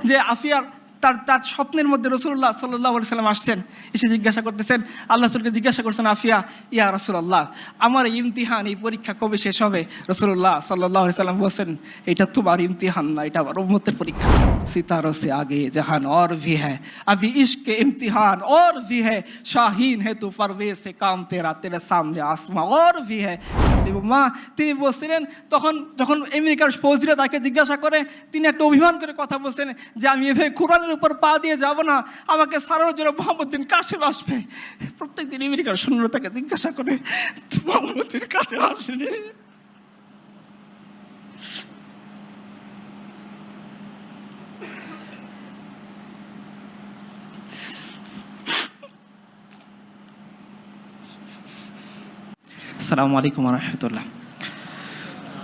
যে আফিয়ার তার তার স্বপ্নের মধ্যে রাসূলুল্লাহ সাল্লাল্লাহু আলাইহি সাল্লাম আসছেন, এসে জিজ্ঞাসা করতেছেন, আল্লাহ রাসূলকে জিজ্ঞাসা করছেন, আফিয়া ইয়া রাসূলুল্লাহ, আমার এই ইমতিহান, এই পরীক্ষা কবে শেষ হবে? রাসূলুল্লাহ সাল্লাল্লাহু আলাইহি সাল্লাম বলছেন, এটা তোমার ইমতিহান না, এটা আমার উম্মতের পরীক্ষা। सितारों से आगे जहान और भी है, अभी इश्क के इम्तिहान और भी है, शाहीन है तू परवेज से काम तेरा, तेरे सामने आसमां और भी है। মা তিনি বলছিলেন, তখন যখন আমেরিকার ফৌজিরা তাকে জিজ্ঞাসা করে, তিনি একটা অভিমান করে কথা বলছেন যে আমি এভাবে কোরআনের উপর পা দিয়ে যাব না, আমাকে সারানোর জন্য মোহাম্মদ বিন কাসেম আসবে। প্রত্যেকদিন আমেরিকার সৈন্যরা তাকে জিজ্ঞাসা করে, মোহাম্মদ বিন কাসেম আসেনি। আসসালামু আলাইকুম ওয়া রাহমাতুল্লাহ।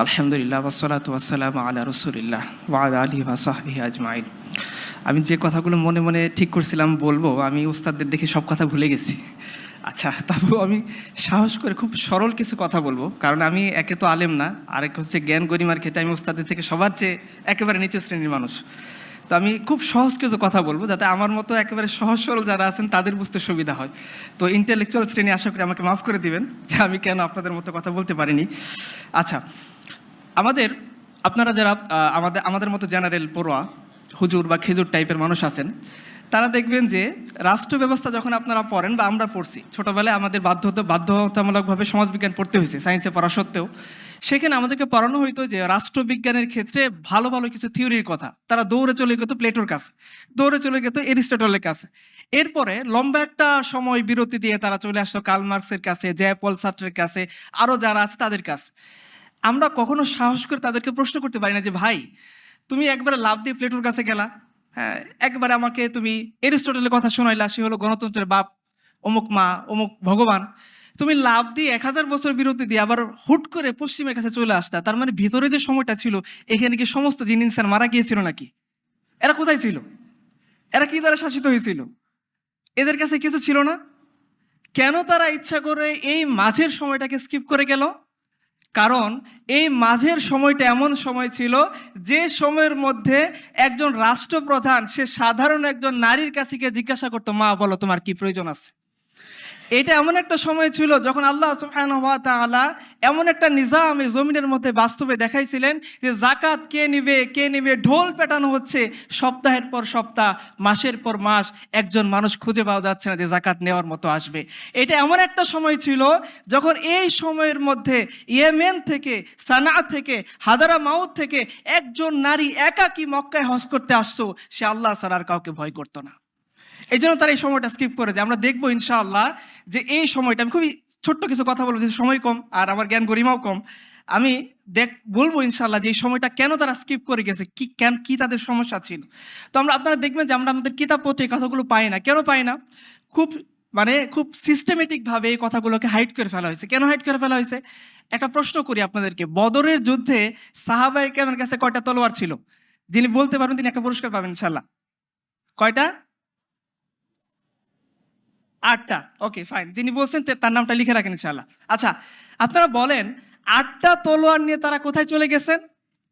আলহামদুলিল্লাহ ওয়াসসালাতু ওয়াসসালামু আলা রাসূলিল্লাহ ওয়া আলা আলিহি ওয়া সাহবিহি আজমাইন। আমি যে কথাগুলো মনে মনে ঠিক করছিলাম বলবো, আমি উস্তাদদের দেখে সব কথা ভুলে গেছি। আচ্ছা, তারপর আমি সাহস করে খুব সরল কিছু কথা বলবো, কারণ আমি একে তো আলেম না, আরেক হচ্ছে জ্ঞান গরিমার ক্ষেত্রে আমি উস্তাদের থেকে সবার চেয়ে একেবারে নিচু শ্রেণীর মানুষ। তো আমি খুব সহজ কিছু কথা বলবো, যাতে আমার মতো একেবারে সহজ সরল যারা আছেন তাদের বুঝতে সুবিধা হয়। তো ইন্টেলেকচুয়াল শ্রেণী আশা করি আমাকে মাফ করে দিবেন যে আমি কেন আপনাদের মতো কথা বলতে পারিনি। আচ্ছা, আপনারা যারা আমাদের মতো জেনারেল পড়ুয়া হুজুর বা খেজুর টাইপের মানুষ আছেন, তারা দেখবেন যে রাষ্ট্র ব্যবস্থা যখন আপনারা পড়েন বা আমরা পড়ছি, ছোটোবেলায় আমাদের বাধ্যতামূলকভাবে সমাজবিজ্ঞান পড়তে হয়েছে সায়েন্সে পড়া সত্ত্বেও। সেখানে আমাদেরকে পড়ানো হইতো যে রাষ্ট্রবিজ্ঞানের ক্ষেত্রে ভালো ভালো কিছু থিওরির কথা। তারা দৌড়ে চলে যেত প্লেটোর কাছে, দৌড়ে চলে যেত এরিস্টটলের কাছে। এরপরে লম্বা একটা সময় বিরতি দিয়ে তারা চলে আসতো কার্ল মার্কসের কাছে, পল সার্ত্রের কাছে, আরও যারা আছে তাদের কাছে। আমরা কখনো সাহস করে তাদেরকে প্রশ্ন করতে পারি না যে ভাই, তুমি একবারে লাভ দিয়ে প্লেটোর কাছে গেলা, হ্যাঁ, একবারে আমাকে তুমি এরিস্টটলের কথা শোনাইলা, সে হলো গণতন্ত্রের বাপ, অমুক মা, অমুক ভগবান। তুমি লাভ দিয়ে 1000 বছর বিরতি দিয়ে আবার হুট করে পশ্চিমের কাছে চলে আসতা। তার মানে ভিতরে যে সময়টা ছিল, এখানে কি সমস্ত জিন ইনসান মারা গিয়েছিল নাকি? এরা কোথায় ছিল? এরা কি দ্বারা শাসিত হয়েছিল? এদের কাছে কিছু ছিল না? কেন তারা ইচ্ছা করে এই মাঝের সময়টাকে স্কিপ করে গেল? কারণ এই মাঝের সময়টা এমন সময় ছিল যে সময়ের মধ্যে একজন রাষ্ট্রপ্রধান সে সাধারণ একজন নারীর কাছে গিয়ে জিজ্ঞাসা করতো, মা বলো তোমার কি প্রয়োজন আছে। এটা এমন একটা সময় ছিল যখন আল্লাহ সুবহানাহু ওয়া তাআলা এমন একটা নিজাম এই জমিনের মধ্যে বাস্তবে দেখাইছিলেন যে জাকাত কে নেবে ঢোল পেটানো হচ্ছে, সপ্তাহের পর সপ্তাহ, মাসের পর মাস, একজন মানুষ খুঁজে পাওয়া যাচ্ছে না যে জাকাত নেওয়ার মতো আসবে। এটা এমন একটা সময় ছিল যখন এই সময়ের মধ্যে ইয়েমেন থেকে, সানা থেকে, হাদারা মাউত থেকে একজন নারী একাকী মক্কায় হজ করতে আসতো, সে আল্লাহ ছাড়া আর কাউকে ভয় করতো না। এই জন্য তারা এই সময়টা স্কিপ করেছে। আমরা দেখবো ইনশাআল্লাহ যে এই সময়টা, আমি খুবই ছোট্ট কিছু কথা বলবো, যে সময় কম আর আমার জ্ঞান গরিমাও কম, আমি বলবো ইনশাআল্লাহ যে এই সময়টা কেন তারা স্কিপ করে গেছে, কি তাদের সমস্যা ছিল। তো আপনারা দেখবেন যে আমরা আমাদের কিতাব পত্রে এই কথাগুলো পাই না। কেন পাই না? খুব সিস্টেমেটিকভাবে এই কথাগুলোকে হাইড করে ফেলা হয়েছে। কেন হাইড করে ফেলা হয়েছে? একটা প্রশ্ন করি আপনাদেরকে, বদরের যুদ্ধে সাহাবায়ে কেরামের কাছে কয়টা তলোয়ার ছিল? যিনি বলতে পারবেন তিনি একটা পুরস্কার পাবেন ইনশাআল্লাহ। কয়টা? 8টা। ওকে, ফাইন। যিনি বলছেন তার নামটা লিখে রাখেন ইনশাআল্লাহ। আচ্ছা, আপনারা বলেন 8টা তলোয়ার নিয়ে তারা কোথায় চলে গেছেন?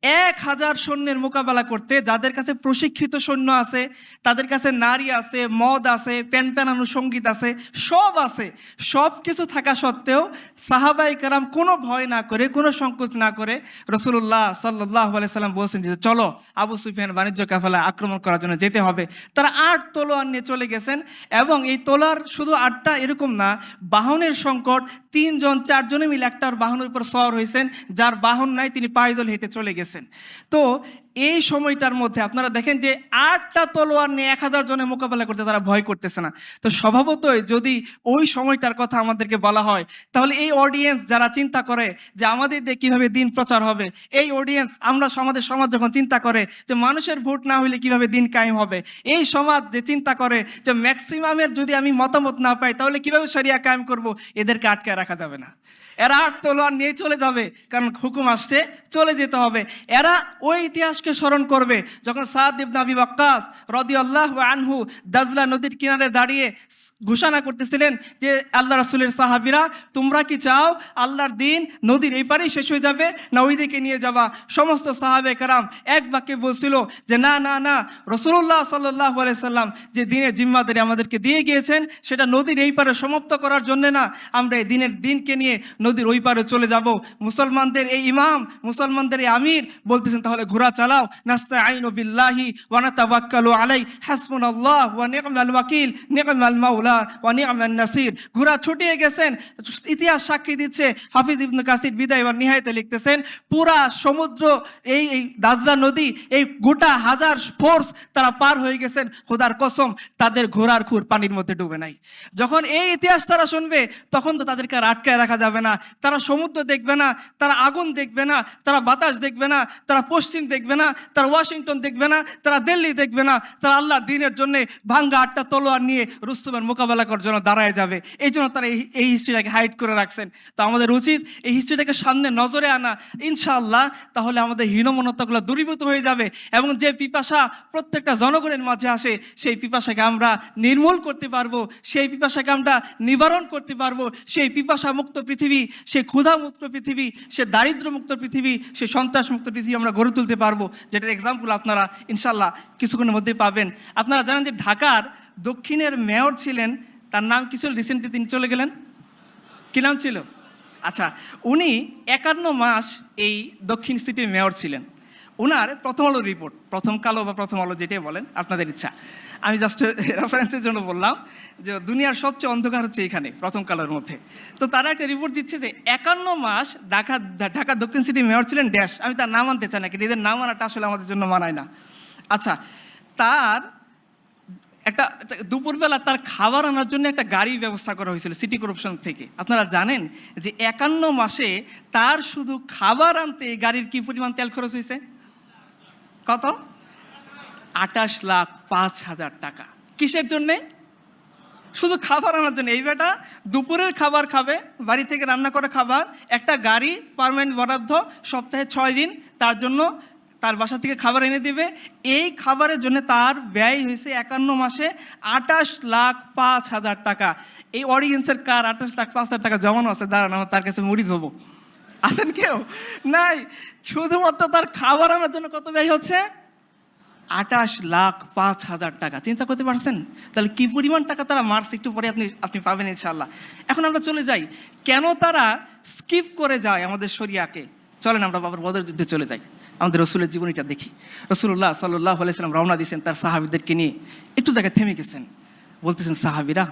1000 সৈন্যের মোকাবেলা করতে। যাদের কাছে প্রশিক্ষিত সৈন্য আছে, তাদের কাছে নারী আছে, মদ আছে, প্যানপ্যানানো সঙ্গীত আছে, সব আছে। সব কিছু থাকা সত্ত্বেও সাহাবায়ে কেরাম কোনো ভয় না করে, কোনো সংকোচ না করে রাসূলুল্লাহ সাল্লাল্লাহু আলাইহি সাল্লাম বলছেন যে চলো আবু সুফিয়ান বাণিজ্য কাফেলা আক্রমণ করার জন্য যেতে হবে। তারা 8 তলোয়ার নিয়ে চলে গেছেন, এবং এই তলোয়ার শুধু 8টা এরকম না, বাহনের সংকট, 3 জন 4 জনে মিলে একটার বাহনের উপর সওয়ার হয়েছেন, যার বাহন নাই তিনি পায়দল হেঁটে চলে গেছেন। তো এই সময়টার মধ্যে আপনারা দেখেন যে 8টা তলোয়ার নিয়ে 1000 জনের মোকাবেলা করতে তারা ভয় করতেছে না। তো স্বভাবতই যদি ওই সময়টার কথা আমাদেরকে বলা হয়, তাহলে এই অডিয়েন্স যারা চিন্তা করে যে আমাদের দিয়ে কীভাবে দিন প্রচার হবে, এই অডিয়েন্স, আমাদের সমাজ যখন চিন্তা করে যে মানুষের ভোট না হইলে কিভাবে দিন কায়েম হবে, এই সমাজ যে চিন্তা করে যে ম্যাক্সিমামের যদি আমি মতামত না পাই তাহলে কিভাবে শরিয়া কায়েম করব, এদেরকে আটকায় রাখা যাবে না। এরা আর তলোয়ার নিয়ে চলে যাবে, কারণ হুকুম আসছে, চলে যেতে হবে। এরা ওই ইতিহাসকে স্মরণ করবে যখন সাদ ইবনে আবি ওয়াক্কাস রাদিয়াল্লাহু আনহু দাজলা নদীর কিনারে দাঁড়িয়ে ঘোষণা করতেছিলেন যে আল্লাহ রাসূলের সাহাবীরা, তোমরা কি চাও আল্লাহর দিন নদীর এই পারেই শেষ হয়ে যাবে না ওই দিকে নিয়ে যাবা? সমস্ত সাহাবে কেরাম এক বাক্যে বলছিল যে না না না, রাসূলুল্লাহ সাল্লাল্লাহু আলাইহি সাল্লাম যে দিনের জিম্মাদারি আমাদেরকে দিয়ে গিয়েছেন সেটা নদীর এই পারে সমাপ্ত করার জন্য না, আমরা এই দিনকে নিয়ে নদীর ওই পারে চলে যাব। মুসলমানদের এই ইমাম, মুসলমানদের এই আমির বলতেছেন তাহলে ঘোড়া চালাও, নাস্তাঈনু বিল্লাহি ওয়া নাতাওয়াক্কালু আলাইহি হাসবুনাল্লাহ ওয়া নি'মাল ওয়াকিল নি'মাল মাওলা ওয়া নি'মান নাসির। ঘোড়া ছুটিয়ে গেছেন, ইতিহাস সাক্ষী দিচ্ছে। হাফিজ ইবনে কাসির বিদায় ওয়া নিহায়াতে লিখতেছেন পুরা সমুদ্র এই দাজলা নদী এই গোটা হাজার ফোর্স তারা পার হয়ে গেছেন, খোদার কসম তাদের ঘোড়ার খুর পানির মধ্যে ডুবে নাই। যখন এই ইতিহাস তারা শুনবে তখন তো তাদেরকে আর আটকায় রাখা যাবে না। তারা সমুদ্র দেখবে না, তারা আগুন দেখবে না, তারা বাতাস দেখবে না, তারা পশ্চিম দেখবে না, তারা ওয়াশিংটন দেখবে না, তারা দিল্লি দেখবে না, তারা আল্লাহ দিনের জন্য ভাঙ্গা 8টা তলোয়ার নিয়ে রুস্তমের মোকাবেলা করার জন্য দাঁড়ায় যাবে। এই জন্য তারা এই হিস্ট্রিটাকে হাইড করে রাখছেন। তো আমাদের উচিত এই হিস্ট্রিটাকে সামনে নজরে আনা ইনশাআল্লাহ, তাহলে আমাদের হীনমন্যতাগুলো দূরীভূত হয়ে যাবে এবং যে পিপাসা প্রত্যেকটা জনগণের মাঝে আসে সেই পিপাসাকে আমরা নির্মূল করতে পারবো, সেই পিপাসাকে আমরা নিবারণ করতে পারবো। সেই পিপাসা মুক্ত পৃথিবী, সেই ক্ষুধা মুক্ত পৃথিবী, সে দারিদ্র মুক্ত পৃথিবী, সে সন্ত্রাস মুক্ত পৃথিবী আমরা গড়ে তুলতে পারবো, যেটার এক্সাম্পল আপনারা ইনশাআল্লাহ কিছুক্ষণের মধ্যে পাবেন। আপনারা জানেন যে ঢাকার দক্ষিণের মেয়র ছিলেন, তার নাম কি ছিল? রিসেন্টলি তিনি চলে গেলেন, কি নাম ছিল? আচ্ছা, উনি 51 মাস এই দক্ষিণ সিটির মেয়র ছিলেন। ওনার প্রথম আলো রিপোর্ট, প্রথম কালো বা প্রথম আলো যেটাই বলেন আপনাদের ইচ্ছা, আমি জাস্ট রেফারেন্সের জন্য বললাম যে দুনিয়ার সবচেয়ে অন্ধকার হচ্ছে এখানে প্রথম কালোর মধ্যে। তো তারা একটা রিপোর্ট দিচ্ছে যে 51 মাস ঢাকা দক্ষিণ সিটি মেয়র ছিলেন ড্যাশ, আমি তার নাম আনতে চাই না, কিন্তু এদের নাম আনাটা আসলে আমাদের জন্য মানায় না। আচ্ছা, তার একটা দুপুরবেলা তার খাবার আনার জন্য একটা গাড়ি ব্যবস্থা করা হয়েছিল সিটি কর্পোরেশন থেকে। আপনারা জানেন যে 51 মাসে তার শুধু খাবার আনতে গাড়ির কি পরিমাণ তেল খরচ হয়েছে? কত? 28,05,000 টাকা। কিসের জন্যে? শুধু খাবার আনার জন্য। এই বেটা দুপুরের খাবার খাবে, বাড়ি থেকে রান্না করে খাবার, একটা গাড়ি পার্মানেন্ট বরাদ্দ, সপ্তাহে 6 দিন তার জন্য তার বাসা থেকে খাবার এনে দিবে। এই খাবারের জন্য তার ব্যয় হয়েছে 51 মাসে 28,05,000 টাকা। এই অডিয়েন্সের কার 28,05,000 টাকা জমানো আছে? দাঁড়ান, আমার তার কাছে মুড়ি ধোবো। আছেন কেউ? নাই। শুধুমাত্র তার খাবার আনার জন্য কত ব্যয় হচ্ছে? 28,05,000 টাকা। চিন্তা করতে পারছেন তাহলে কি পরিমাণ টাকা তারা মারছে? একটু পরে আপনি পাবেন ইনশাআল্লাহ। এখন আমরা চলে যাই, কেন তারা স্কিপ করে যায় আমাদের শরিয়াকে। চলেন আমরা বাবার বদর যুদ্ধে চলে যাই, আমাদের রসুলের জীবনীটা দেখি। রাসূলুল্লাহ সাল্লাল্লাহু আলাইহি সাল্লাম রওনা দিয়েছেন তার সাহাবীদেরকে নিয়ে। একটু জায়গায় থেমে গেছেন, বলতেছেন সাহাবীরা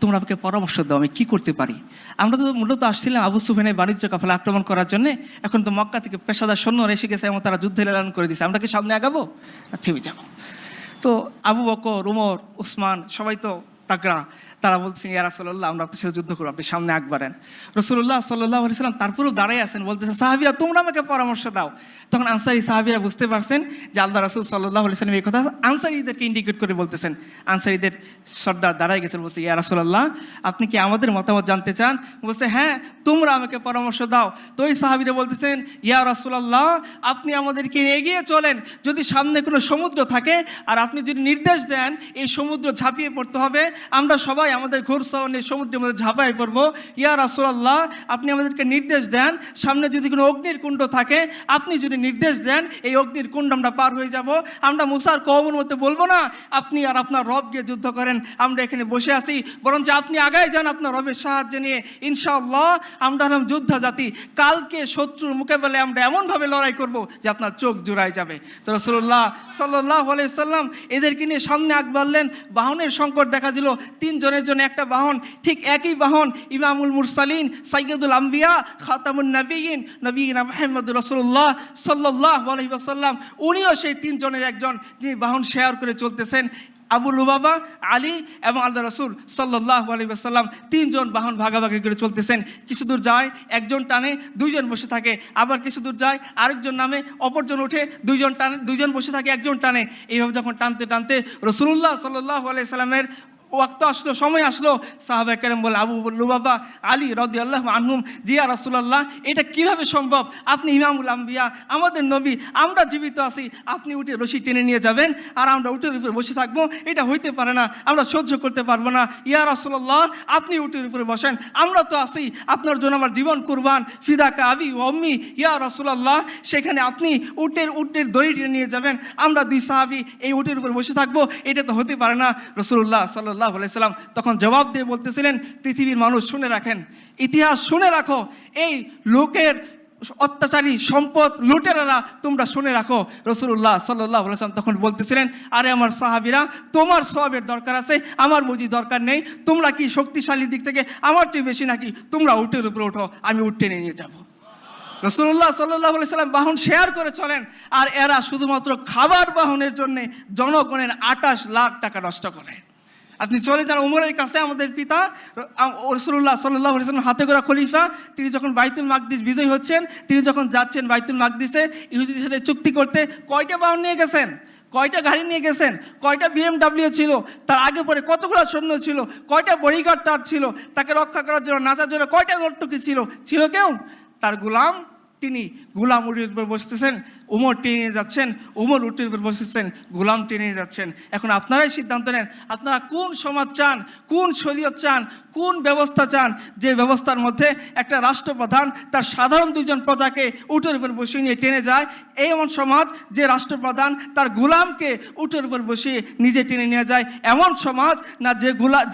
তোমরা আমাকে পরামর্শ দাও, আমি কী করতে পারি? আমরা তো মূলত আসছিলাম আবু সুফিয়ানের বাণিজ্য কাফেলা আক্রমণ করার জন্য। এখন তো মক্কা থেকে পেশাদার সৈন্য এসে গেছে এবং তারা যুদ্ধের এলান করে দিয়েছে। আমরা কি সামনে আগাবো না থেমে যাব? তো আবু বকর, উমর, উসমান সবাই তো তাগড়া, তারা বলছেন ইয়া রাসূলুল্লাহ আমরা আপনার সাথে যুদ্ধ করবো, আপনি সামনে আগবাড়েন। রাসূলুল্লাহ সাল্লাল্লাহু আলাইহি সাল্লাম তারপরেও দাঁড়াই আছেন, বলতেছেন সাহাবীরা তোমরা আমাকে পরামর্শ দাও। তখন আনসারী সাহাবীরা বুঝতে পারছেন যে আল্লাহ রাসূল সাল্লাল্লাহু আলাইহি সাল্লাম এই কথা আনসারীদেরকে ইন্ডিকেট করে বলতেছেন। আনসারীদের সর্দার দাঁড়াই গেছেন, বলছে ইয়া রাসূলুল্লাহ আপনি কি আমাদের মতামত জানতে চান? বলছে হ্যাঁ, তোমরা আমাকে পরামর্শ দাও। তো ওই সাহাবীরা বলতেছেন ইয়া রাসূলুল্লাহ আপনি আমাদেরকে এগিয়ে চলেন, যদি সামনে কোনো সমুদ্র থাকে আর আপনি যদি নির্দেশ দেন এই সমুদ্র ঝাঁপিয়ে পড়তে হবে, আমরা সবাই আমাদের ঘোড়সওয়ার সমুদ্রের মধ্যে ঝাঁপাই পড়বো। ইয়া রাসূলুল্লাহ আপনি আমাদেরকে নির্দেশ দেন, সামনে যদি কোনো অগ্নির কুণ্ড থাকে আপনি যদি নির্দেশ দেন এই অগ্নির কুণ্ড আমরা পার হয়ে যাব। আমরা মুসার কওমের মধ্যে বলবো না আপনি আর আপনার রব গিয়ে যুদ্ধ করেন, আমরা এখানে বসে আছি, বরঞ্চ আপনি আগায় যান আপনার রবের সাহায্য নিয়ে। ইনশাআল্লাহ আমরা হলাম যোদ্ধা জাতি, কালকে শত্রুর মোকাবেলায় আমরা এমনভাবে লড়াই করব যে আপনার চোখ জুড়াই যাবে। তো রাসূলুল্লাহ সাল্লাল্লাহু আলাইহি সাল্লাম এদেরকে নিয়ে সামনে আগ বাড়লেন। বাহনের সংকট দেখা দিল, 3 জনের জন্য একটা বাহন। ঠিক একই বাহন ইমামুল মুরসালিন সাইয়্যিদুল আম্বিয়া খাতামুন নবিয়্যিন নবিয়্যিনা মুহাম্মদুর রাসূলুল্লাহ সাল্লাল্লাহু আলাইহি ওয়াসাল্লাম, উনিও সেই 3 জনের একজন, যিনি বাহন শেয়ার করে চলতেছেন। আবু লুবাবা, আলী এবং আল্লাহ রাসূল সাল্লাল্লাহু আলাইহি ওয়াসাল্লাম 3 জন বাহন ভাগাভাগি করে চলতেছেন। কিছু দূর যায় একজন টানে, 2 জন বসে থাকে, আবার কিছু দূর যায় আরেকজন নামে, অপরজন ওঠে, 2 জন টানে, 2 জন বসে থাকে, একজন টানে। এইভাবে যখন টানতে টানতে রাসূলুল্লাহ সাল্লাল্লাহু আলাইহি সাল্লামের ওয়াক্ত আসলো, সময় আসলো, সাহাবায়ে কেরাম বলে আবু লুবাবা আলী রাদিয়াল্লাহু আনহুম, জি ইয়া রাসূলুল্লাহ, এটা কিভাবে সম্ভব? আপনি ইমামুল আম্বিয়া, আমাদের নবী, আমরা জীবিত আছি, আপনি উঠে রশি টেনে নিয়ে যাবেন আর আমরা উটের উপরে বসে থাকবো? এটা হইতে পারে না, আমরা সহ্য করতে পারবো না। ইয়া রাসূলুল্লাহ, আপনি উটের উপরে বসেন, আমরা তো আছি, আপনার জন্য আমার জীবন কুরবান, ফিদাকা আবি ওয়া উম্মি। ইয়া রাসূলুল্লাহ, সেখানে আপনি উটের দড়ি টেনে নিয়ে যাবেন, আমরা দুই সাহাবী এই উটের উপরে বসে থাকবো? এটা তো হতে পারে না। রাসূলুল্লাহ সাল্লাল্লাহু আলাইহি সাল্লাম তখন জবাব দিয়ে বলতেছিলেন, পৃথিবীর মানুষ শুনে রাখেন, ইতিহাস শুনে রাখো, এই লোকের অত্যাচারী সম্পদ লুটেরারা তোমরা শুনে রাখো। রাসূলুল্লাহ সাল্লাল্লাহু আলাইহি সাল্লাম তখন বলতেছিলেন, আরে আমার সাহাবীরা, তোমার সওয়াবের দরকার আছে, আমার বুঝি দরকার নেই? তোমরা কি শক্তিশালী দিক থেকে আমার চেয়ে বেশি নাকি? তোমরা উটের উপরে ওঠো, আমি উট টেনে নিয়ে যাবো। রাসূলুল্লাহ সাল্লাল্লাহু আলাইহি সাল্লাম বাহন শেয়ার করে চলেন, আর এরা শুধুমাত্র খাবার বাহনের জন্য জনগণের 28 লাখ টাকা নষ্ট করে। আপনি চলে যান উমরের কাছে, আমাদের পিতা রাসূলুল্লাহ সাল্লাল্লাহু আলাইহি সাল্লাম হাতে গড়া খলিফা, তিনি যখন বাইতুল মাকদিস বিজয় হচ্ছেন, তিনি যখন যাচ্ছেন বাইতুল মাকদিসে ইহুদিদের সাথে চুক্তি করতে, কয়টা বাহন নিয়ে গেছেন? কয়টা গাড়ি নিয়ে গেছেন? কয়টা BMW ছিল? তার আগে পরে কতগুলো সৈন্য ছিল? কয়টা বডিগার্ড তার ছিল? তাকে রক্ষা করার জন্য, নাচার জন্য কয়টা নর্তকী ছিল? ছিল কেউ? তার গোলাম, তিনি গোলাম উটের উপর বসতেছেন, উমর টেনে যাচ্ছেন, উমর উটের উপর বসেছেন, গোলাম টেনে যাচ্ছেন। এখন আপনারাই সিদ্ধান্ত নেন, আপনারা কোন সমাজ চান, কোন শরীয়ত চান, কোন ব্যবস্থা চান, যে ব্যবস্থার মধ্যে একটা রাষ্ট্রপ্রধান তার সাধারণ দুজন প্রজাকে উটের উপর বসিয়ে নিয়ে টেনে যায়, এমন সমাজ যে রাষ্ট্রপ্রধান তার গোলামকে উটের উপর বসিয়ে নিজে টেনে নিয়ে যায়, এমন সমাজ না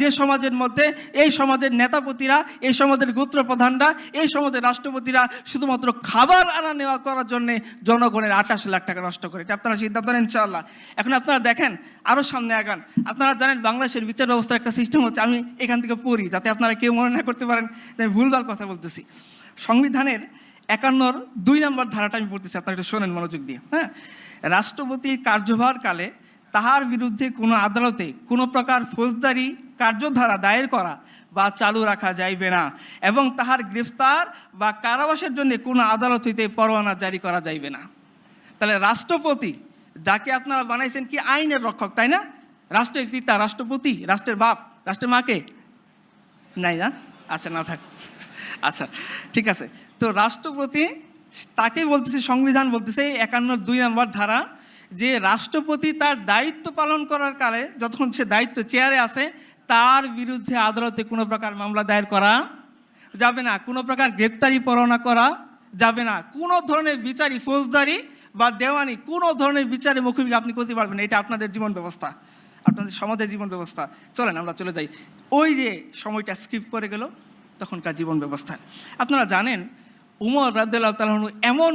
যে সমাজের মধ্যে এই সমাজের নেতাপতিরা, এই সমাজের গোত্রপ্রধানরা, এই সমাজের রাষ্ট্রপতিরা শুধুমাত্র খাবার আনা নেওয়া করার জন্যে জনগণের 28 লাখ টাকা নষ্ট করে? এটা আপনারা সিদ্ধান্ত নেন ইনশাআল্লাহ। এখন আপনারা দেখেন, আরও সামনে আগান। আপনারা জানেন বাংলাদেশের বিচার ব্যবস্থার একটা সিস্টেম হচ্ছে, আমি এখান থেকে পড়ি যাতে আপনারা কেউ মনে না করতে পারেন যে আমি ভুলভাল কথা বলতেছি। সংবিধানের 51-2 নম্বর ধারাটা আমি পড়তেছি, আপনারা একটু শোনেন মনোযোগ দিয়ে। হ্যাঁ, রাষ্ট্রপতির কার্যভারকালে তাহার বিরুদ্ধে কোনো আদালতে কোনো প্রকার ফৌজদারি কার্যধারা দায়ের করা বা চালু রাখা যাইবে না, এবং তাহার গ্রেফতার বা কারাবাসের জন্য কোনো আদালত হইতে পরোয়ানা জারি করা যাইবে না। তাহলে রাষ্ট্রপতি, যাকে আপনারা বানাইছেন কি আইনের রক্ষক, তাই না? রাষ্ট্রের পিতা রাষ্ট্রপতি, রাষ্ট্রের বাপ, রাষ্ট্রের মাকে নাই না? আচ্ছা, না থাক, আচ্ছা ঠিক আছে। তো রাষ্ট্রপতি, তাকেই বলতেছে, সংবিধান বলতেছে 51-2 নম্বর ধারা, যে রাষ্ট্রপতি তার দায়িত্ব পালন করার কালে, যতক্ষণ সে দায়িত্ব চেয়ারে আছে, তার বিরুদ্ধে আদালতে কোনো প্রকার মামলা দায়ের করা যাবে না, কোনো প্রকার গ্রেপ্তারি পরোয়ানা করা যাবে না, কোনো ধরনের বিচারি, ফৌজদারি বা দেওয়ানি, কোনো ধরনের বিচারে মুখোমুখি আপনি করতে পারবেন না। এটা আপনাদের জীবন ব্যবস্থা, আপনাদের সমাজের জীবন ব্যবস্থা। চলেন আমরা চলে যাই, ওই যে সময়টা স্কিপ করে গেল তখনকার জীবন ব্যবস্থা। আপনারা জানেন উমর রাদিয়াল্লাহু তাআলা আনহু এমন,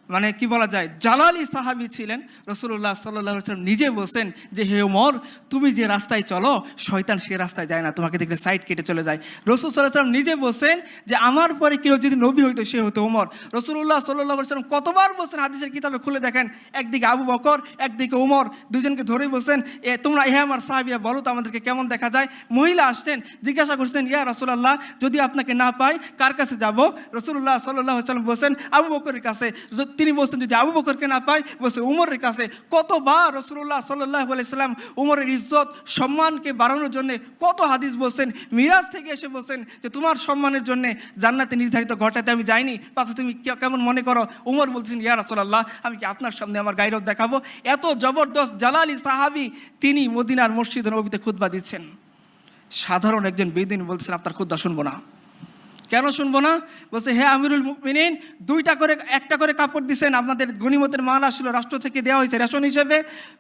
মানে কি বলা যায়, জালালি সাহাবী ছিলেন। রাসূলুল্লাহ সাল্লাল্লাহু আলাইহি ওয়াসাল্লাম নিজে বলছেন যে, হে ওমর, তুমি যে রাস্তায় চলো শয়তান সে রাস্তায় যায় না, তোমাকে দেখলে সাইড কেটে চলে যায়। রাসূল সাল্লাল্লাহু আলাইহি ওয়াসাল্লাম নিজে বলছেন যে, আমার পরে কেউ যদি নবী হইতো সে হতো ওমর। রাসূলুল্লাহ সাল্লাল্লাহু আলাইহি ওয়াসাল্লাম কতবার বলছেন, হাদিসের কিতাবে খুলে দেখেন, একদিকে আবু বকর, একদিকে ওমর, দুজনকে ধরেই বলছেন, তোমরা আমার সাহাবীরা বলো তো আমাদেরকে কেমন দেখা যায়। মহিলা আসছেন, জিজ্ঞাসা করছেন, ইয়া রাসূলুল্লাহ, যদি আপনাকে না পাই কার কাছে যাব? রাসূলুল্লাহ সাল্লাল্লাহু আলাইহি ওয়াসাল্লাম বলছেন আবু বকরের কাছে। তিনি বলছেন, যদি আবু বকরকে না পাই, বলছে উমরের কাছে। কতবার রাসূলুল্লাহ সাল্লাল্লাহু আলাইহি ওয়াসাল্লাম উমরের ইজ্জত সম্মানকে বাড়ানোর জন্য কত হাদিস বলছেন। মিরাজ থেকে এসে বলছেন যে, তোমার সম্মানের জন্য জান্নাতে নির্ধারিত ঘরটাতে আমি যাইনি, পাশে তুমি কেমন মনে করো? উমর বলছেন, ইয়া রাসূলুল্লাহ, আমি কি আপনার সামনে আমার গায়রত দেখাবো? এত জবরদস্ত জালালি সাহাবী, তিনি মদিনার মসজিদ নববীতে খুতবা দিচ্ছেন। সাধারণ একজন বেদুইন বলছেন, আপনার খুতবা শুনবো না। কেন শুনবো না? বলছে, হে আমিরুল মুমিনিন, একটা করে কাপড় দিছেন, আপনাদের গনিমতের মাল আসলো, রাষ্ট্র থেকে দেওয়া হয়েছে রেশন হিসেবে,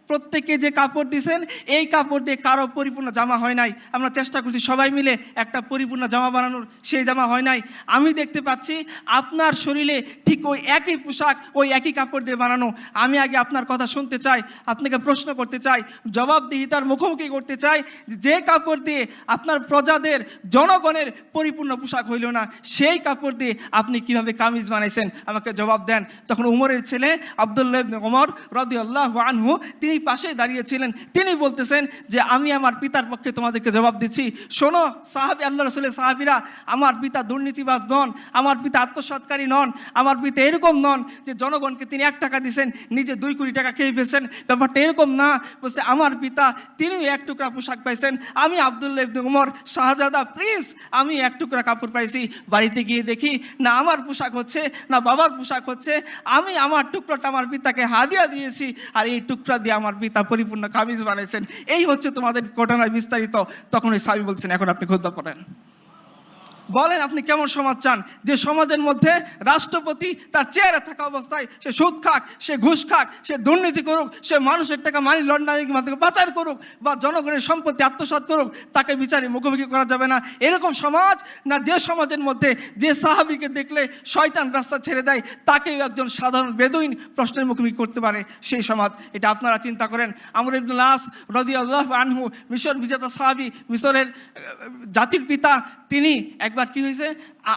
প্রত্যেককে যে কাপড় দিছেন এই কাপড় দিয়ে কারো পরিপূর্ণ জামা হয় নাই। আমরা চেষ্টা করছি সবাই মিলে একটা পরিপূর্ণ জামা বানানোর, সেই জামা হয় নাই। আমি দেখতে পাচ্ছি আপনার শরীরে ঠিক ওই একই পোশাক, ওই একই কাপড় দিয়ে বানানো। আমি আগে আপনার কথা শুনতে চাই, আপনাকে প্রশ্ন করতে চাই, জবাবদিহিতার মুখোমুখি করতে চাই, যে কাপড় দিয়ে আপনার প্রজাদের, জনগণের পরিপূর্ণ পোশাক হইল না, না, সেই কাপড় দিয়ে আপনি কিভাবে কামিজ বানাইছেন আমাকে জবাব দেন। তখন উমরের ছেলে আব্দুল্লাহ ইবনে ওমর রাদিয়াল্লাহু আনহু তিনি পাশে দাঁড়িয়েছিলেন, তিনি বলতেছেন যে আমি আমার পিতার পক্ষে তোমাদেরকে জবাব দিচ্ছি। শোনো সাহাবী, আল্লাহ রাসূলের সাহাবীরা, আমার পিতা দুর্নীতিবাজ নন, আমার পিতা আত্মসৎকারী নন, আমার পিতা এরকম নন যে জনগণকে তিনি 1 টাকা দিয়েছেন নিজে 2 কোটি টাকা খেয়ে ফেলছেন, ব্যাপারটা এরকম না। বলছে আমার পিতা তিনিও 1 টুকরা পোশাক পাইছেন, আমি আব্দুল্লাহ ইবনে ওমর শাহজাদা প্রিন্স, আমি 1 টুকরা কাপড় পাইছি। বাড়িতে গিয়ে দেখি না আমার পোশাক হচ্ছে না বাবার পোশাক হচ্ছে, আমি আমার টুকরাটা আমার পিতাকে হাদিয়া দিয়েছি, আর এই টুকরা দিয়ে আমার পিতা পরিপূর্ণ কামিজ বানাইছেন। এই হচ্ছে তোমাদের ঘটনায় বিস্তারিত। তখন ওই সাহাবী বলছেন এখন আপনি খুতবা পড়েন, বলেন আপনি কেমন সমাজ চান, যে সমাজের মধ্যে রাষ্ট্রপতি তার চেয়ারে থাকা অবস্থায় সে সুদ খাক, সে ঘুষ খাক, সে দুর্নীতি করুক, সে মানুষের টাকা মানি লন্ডারিং মাধ্যমে পাচার করুক বা জনগণের সম্পত্তি আত্মসাৎ করুক, তাকে বিচারে মুখোমুখি করা যাবে না, এরকম সমাজ? না যে সমাজের মধ্যে যে সাহাবীকে দেখলে শয়তান রাস্তা ছেড়ে দেয় তাকেও একজন সাধারণ বেদুইন প্রশ্নের মুখোমুখি করতে পারে, সেই সমাজ? এটা আপনারা চিন্তা করেন। আমর ইবনুল আস রাদিয়াল্লাহু আনহু মিশর বিজেতা সাহাবী, মিশরের জাতির পিতা, তিনি একবার কি হয়েছে,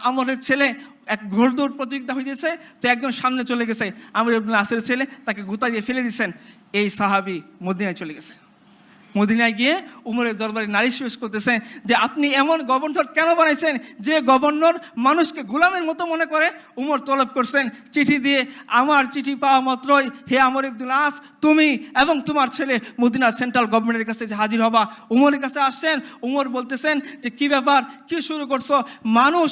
আমরের ছেলে এক ঘোড়দৌড় প্রতিযোগিতা হয়েছে, তো একদম সামনে চলে গেছে, আমর ইবনুল আসের ছেলে তাকে গুতা দিয়ে ফেলে দিয়েছেন। এই সাহাবী মদিনায় চলে গেছে, মদিনায় গিয়ে উমরের দরবারে নালিশ পেশ করতেছে যে আপনি এমন গভর্নর কেন বানাইছেন যে গভর্নর মানুষকে গোলামের মতো মনে করে। উমর তলব করছেন চিঠি দিয়ে, আমার চিঠি পাওয়া মাত্রই হে আমর ইবনুল আস, তুমি এবং তোমার ছেলে মদিনার সেন্ট্রাল গভর্নমেন্টের কাছে যে হাজির হবা। উমরের কাছে আসছেন, উমর বলতেছেন যে কি ব্যাপার, কি শুরু করছো? মানুষ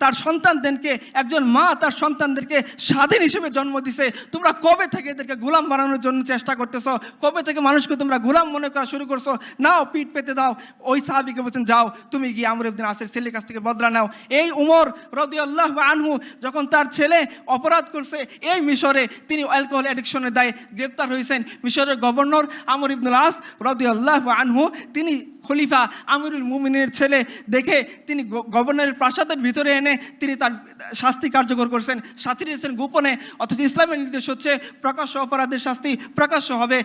তার সন্তানদেরকে, একজন মা তার সন্তানদেরকে স্বাধীন হিসেবে জন্ম দিছে, তোমরা কবে থেকে এদেরকে গোলাম বানানোর জন্য চেষ্টা করতেছো? কবে থেকে মানুষকে তোমরা গোলাম মনে করা শুরু করছো? নাও পিঠ পেতে দাও। ওই সাহাবীকে বলছেন যাও তুমি গিয়ে আমর ইবনে আসের ছেলের কাছ থেকে বদলা নাও। এই উমর রাদিয়াল্লাহু আনহু যখন তার ছেলে অপরাধ করছে এই মিশরে, তিনি অ্যালকোহল অ্যাডিকশনের দায়ে গ্রেপ্তার হয়েছেন। মিশরের গভর্নর আমর ইবনুল আস রাদিয়াল্লাহু আনহু, তিনি খলিফা আমিরুল মুমিনের ছেলে দেখে তিনি গভর্নরের প্রাসাদের ভিতরে এনে তিনি তার শাস্তি কার্যকর করছেন, শাস্তি দিয়েছেন গোপনে। অথচ ইসলামের নির্দেশ হচ্ছে প্রকাশ্য অপরাধের শাস্তি প্রকাশ্য হবে।